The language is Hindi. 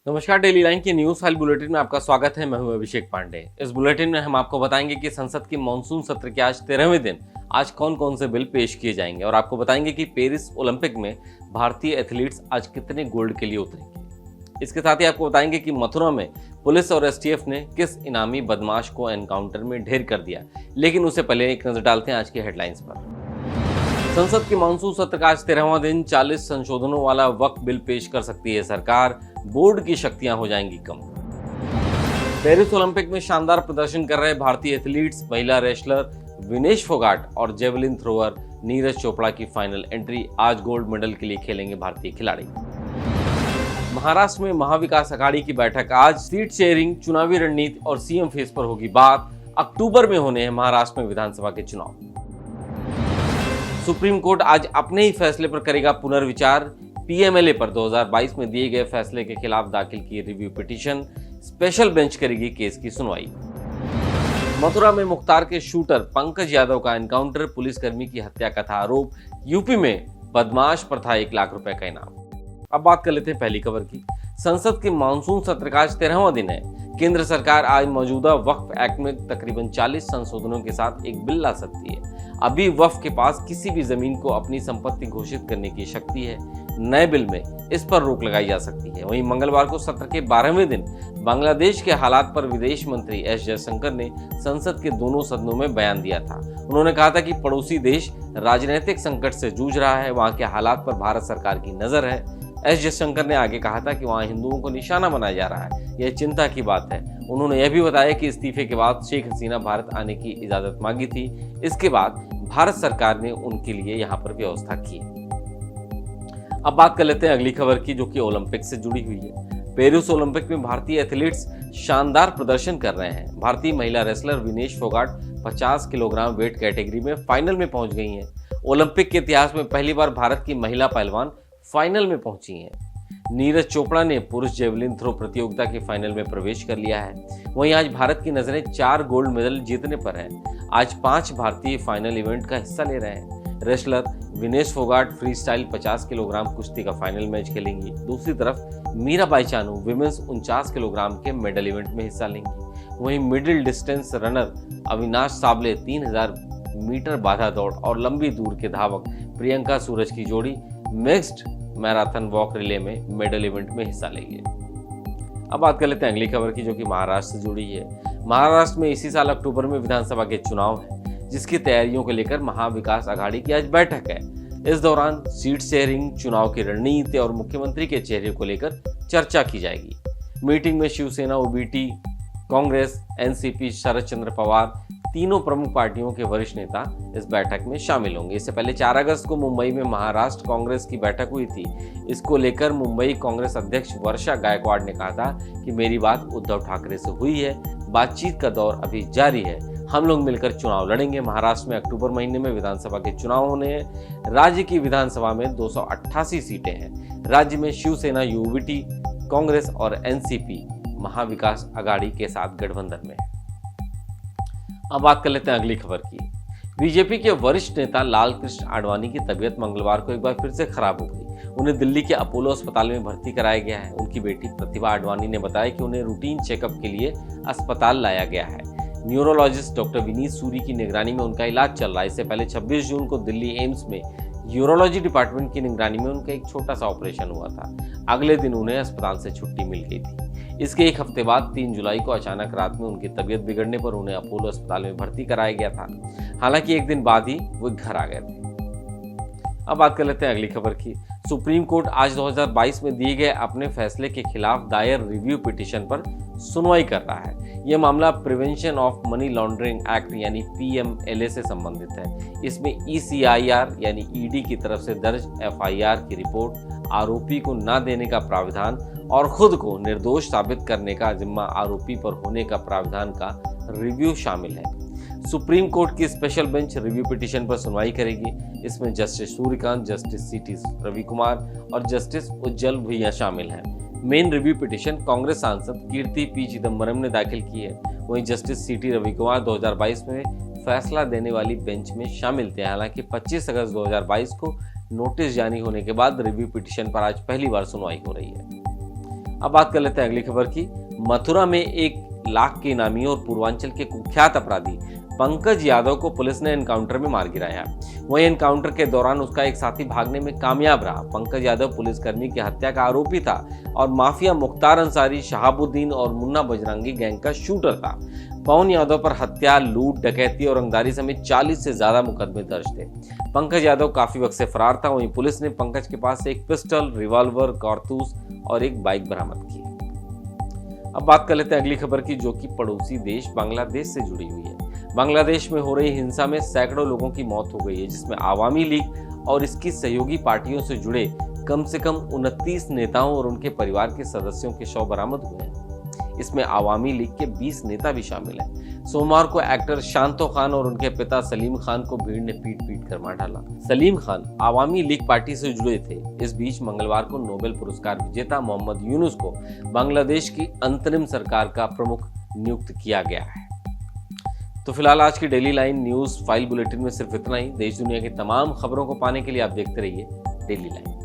नमस्कार। डेली लाइन की न्यूज फाइल बुलेटिन में आपका स्वागत है। मैं हूं अभिषेक पांडे। इस बुलेटिन में हम आपको बताएंगे कि संसद के मानसून सत्र के आज 13वें दिन आज कौन कौन से बिल पेश किए जाएंगे और आपको बताएंगे कि पेरिस ओलंपिक में भारतीय एथलीट्स आज कितने गोल्ड के लिए उतरेंगे। इसके साथ ही आपको बताएंगे कि मथुरा में पुलिस और एसटीएफ ने किस इनामी बदमाश को एनकाउंटर में ढेर कर दिया। लेकिन उससे पहले एक नजर डालते हैं आज की हेडलाइंस पर। संसद के मानसून सत्र का आज 13वां दिन 40 संशोधनों वाला वक्फ बिल पेश कर सकती है सरकार। बोर्ड की शक्तियां हो जाएंगी कम। पेरिस ओलंपिक में शानदार प्रदर्शन कर रहे भारतीय एथलीट्स महिला रेसलर विनेश फोगाट और जेवलिन थ्रोअर नीरज चोपड़ा की फाइनल एंट्री। आज गोल्ड मेडल के लिए खेलेंगे भारतीय खिलाड़ी। महाराष्ट्र में महाविकास अघाड़ी की बैठक आज। सीट शेयरिंग, चुनावी रणनीति और सीएम फेस पर होगी बात। अक्टूबर में होने हैं महाराष्ट्र में विधानसभा के चुनाव। सुप्रीम कोर्ट आज अपने ही फैसले पर करेगा पुनर्विचार। पीएमएलए पर 2022 में दिए गए फैसले के खिलाफ दाखिल की रिव्यू पिटीशन। स्पेशल बेंच करेगी केस की सुनवाई। मथुरा में मुख्तार के शूटर पंकज यादव का एनकाउंटर, पुलिसकर्मी की हत्या का था आरोप। यूपी में बदमाश पर था 1 लाख रुपए का इनाम। अब बात कर लेते हैं पहली खबर की। संसद के मानसून सत्र का आज 13वां दिन है। केंद्र सरकार आज मौजूदा वक्फ एक्ट में तकरीबन 40 संशोधनों के साथ एक बिल ला सकती है। अभी वक्फ के पास किसी भी जमीन को अपनी संपत्ति घोषित करने की शक्ति है। नए बिल में इस पर रोक लगाई जा सकती है। वहीं मंगलवार को सत्र के 12वें दिन बांग्लादेश के हालात पर विदेश मंत्री एस जयशंकर ने संसद के दोनों सदनों में बयान दिया था। उन्होंने कहा था कि पड़ोसी देश राजनीतिक संकट से जूझ रहा है, वहां के हालात पर भारत सरकार की नजर है। एस जयशंकर ने आगे कहा था कि वहां हिंदुओं को निशाना बनाया जा रहा है, यह चिंता की बात है। उन्होंने यह भी बताया कि इस्तीफे के बाद शेख हसीना भारत आने की इजाजत मांगी थी। इसके बाद भारत सरकार ने उनके लिए यहां पर व्यवस्था की। अब बात कर लेते हैं अगली खबर की, जो कि ओलंपिक से जुड़ी हुई है। पेरिस ओलंपिक में भारतीय एथलीट्स शानदार प्रदर्शन कर रहे हैं। भारतीय महिला wrestler Vinesh Phogat 50 kilogram weight category में फाइनल में पहुंच गई हैं। ओलंपिक के इतिहास में पहली बार भारत की महिला पहलवान फाइनल में पहुंची हैं। नीरज चोपड़ा ने पुरुष जेवलिन थ्रो प्रतियोगिता के फाइनल में प्रवेश कर लिया है। वहीं आज भारत की नजरें 4 गोल्ड मेडल जीतने पर है। आज 5 भारतीय फाइनल इवेंट का हिस्सा ले रहे हैं। Wrestler Vinesh Phogat freestyle 50 kilogram कुश्ती का फाइनल मैच खेलेंगी। दूसरी तरफ मीराबाई चानू विमेंस 49 किलोग्राम के मेडल इवेंट में हिस्सा लेंगी। वहीं middle distance runner Avinash Sable 3000 metre बाधा दौड़ और लंबी दूर के धावक प्रियंका सूरज की जोड़ी मिक्स्ड मैराथन वॉक रिले में मेडल इवेंट में हिस्सा लेंगे। अब बात कर लेते हैं अगली खबर की, जो कि महाराष्ट्र से जुड़ी है। महाराष्ट्र में इसी साल अक्टूबर में विधानसभा के चुनाव है, जिसकी तैयारियों को लेकर महाविकास अघाड़ी की आज बैठक है। इस दौरान सीट शेयरिंग, चुनाव की रणनीति और मुख्यमंत्री के चेहरे को लेकर चर्चा की जाएगी। मीटिंग में शिवसेना, ओबीटी, कांग्रेस, एनसीपी, शरद चंद्र पवार, तीनों प्रमुख पार्टियों के वरिष्ठ नेता इस बैठक में शामिल होंगे। इससे पहले 4 अगस्त को मुंबई में महाराष्ट्र कांग्रेस की बैठक हुई थी। इसको लेकर मुंबई कांग्रेस अध्यक्ष वर्षा गायकवाड़ ने कहा था कि मेरी बात उद्धव ठाकरे से हुई है, बातचीत का दौर अभी जारी है, हम लोग मिलकर चुनाव लड़ेंगे। महाराष्ट्र में अक्टूबर महीने में विधानसभा के चुनाव होने हैं। राज्य की विधानसभा में 288 सीटें हैं। राज्य में शिवसेना, यूबीटी, कांग्रेस और एनसीपी महाविकास अघाड़ी के साथ गठबंधन में है। अब बात कर लेते हैं अगली खबर की। बीजेपी के वरिष्ठ नेता लाल कृष्ण आडवाणी की तबीयत मंगलवार को एक बार फिर से खराब हो गई। उन्हें दिल्ली के अपोलो अस्पताल में भर्ती कराया गया है। उनकी बेटी प्रतिभा आडवाणी ने बताया कि उन्हें रूटीन चेकअप के लिए अस्पताल लाया गया है। न्यूरोलॉजिस्ट डॉक्टर विनीत सूरी की निगरानी में उनका इलाज चल रहा है। इससे पहले 26 जून को दिल्ली एम्स में यूरोलॉजी डिपार्टमेंट की निगरानी में उनका एक छोटा सा ऑपरेशन हुआ था। अगले दिन उन्हें अस्पताल से छुट्टी मिल गई थी। इसके एक हफ्ते बाद 3 जुलाई को अचानक रात में उनकी तबीयत बिगड़ने पर उन्हें अपोलो अस्पताल में भर्ती कराया गया था। हालांकि एक दिन बाद ही वो घर आ गए थे। अब बात कर लेते हैं अगली खबर की। सुप्रीम कोर्ट आज 2022 में दिए गए अपने फैसले के खिलाफ दायर रिव्यू पिटीशन पर सुनवाई कर रहा है। यह मामला prevention of money laundering act यानी पीएमएलए से संबंधित है। इसमें ईसीआईआर यानी ईडी की तरफ से दर्ज एफआईआर की रिपोर्ट, आरोपी को न देने का प्रावधान और खुद को निर्दोष साबित करने का जिम्मा आरोपी पर होने का प्रावधान का रिव्यू शामिल है। सुप्रीम कोर्ट की स्पेशल बेंच रिव्यू पिटीशन पर सुनवाई करेगी। इसमें जस्टिस सूर्यकांत, जस्टिस सीटी रवि कुमार और जस्टिस उज्जवल भुइया शामिल हैं। मेन रिव्यू पिटीशन कांग्रेस सांसद कीर्ति पी चिदम्बरम ने दाखिल की है। वहीं जस्टिस सीटी रवि कुमार 2022 में फैसला देने वाली बेंच में शामिल थे। हालांकि 25 अगस्त 2022 को नोटिस जारी होने के बाद रिव्यू पिटीशन पर आज पहली बार सुनवाई हो रही है। अब बात कर लेते हैं अगली खबर की। मथुरा में 1 लाख के इनामी और पूर्वांचल के कुख्यात अपराधी पंकज यादव को पुलिस ने एनकाउंटर में मार गिराया। वहीं एनकाउंटर के दौरान उसका एक साथी भागने में कामयाब रहा। पंकज यादव पुलिसकर्मी की हत्या का आरोपी था और माफिया मुख्तार अंसारी, शहाबुद्दीन और मुन्ना बजरंगी गैंग का शूटर था। पवन यादव पर हत्या, लूट, डकैती और रंगदारी समेत 40 से ज्यादा मुकदमे दर्ज थे। पंकज यादव काफी वक्त से फरार था। वहीं पुलिस ने पंकज के पास एक पिस्टल, रिवॉल्वर, कारतूस और एक बाइक बरामद की। अब बात कर लेते हैं अगली खबर की, जो कि पड़ोसी देश बांग्लादेश से जुड़ी हुई है। बांग्लादेश में हो रही हिंसा में सैकड़ों लोगों की मौत हो गई है, जिसमें आवामी लीग और इसकी सहयोगी पार्टियों से जुड़े कम से कम 29 नेताओं और उनके परिवार के सदस्यों के शव बरामद हुए हैं। इसमें आवामी लीग के 20 नेता भी शामिल हैं। सोमवार को एक्टर शांतो खान और उनके पिता सलीम खान को भीड़ ने पीट कर मार डाला। सलीम खान आवामी लीग पार्टी से जुड़े थे। इस बीच मंगलवार को नोबेल पुरस्कार विजेता मोहम्मद यूनुस को बांग्लादेश की अंतरिम सरकार का प्रमुख नियुक्त किया गया है। तो फिलहाल आज की daily line news file bulletin में सिर्फ इतना ही। देश दुनिया की तमाम खबरों को पाने के लिए आप देखते रहिए डेली लाइन।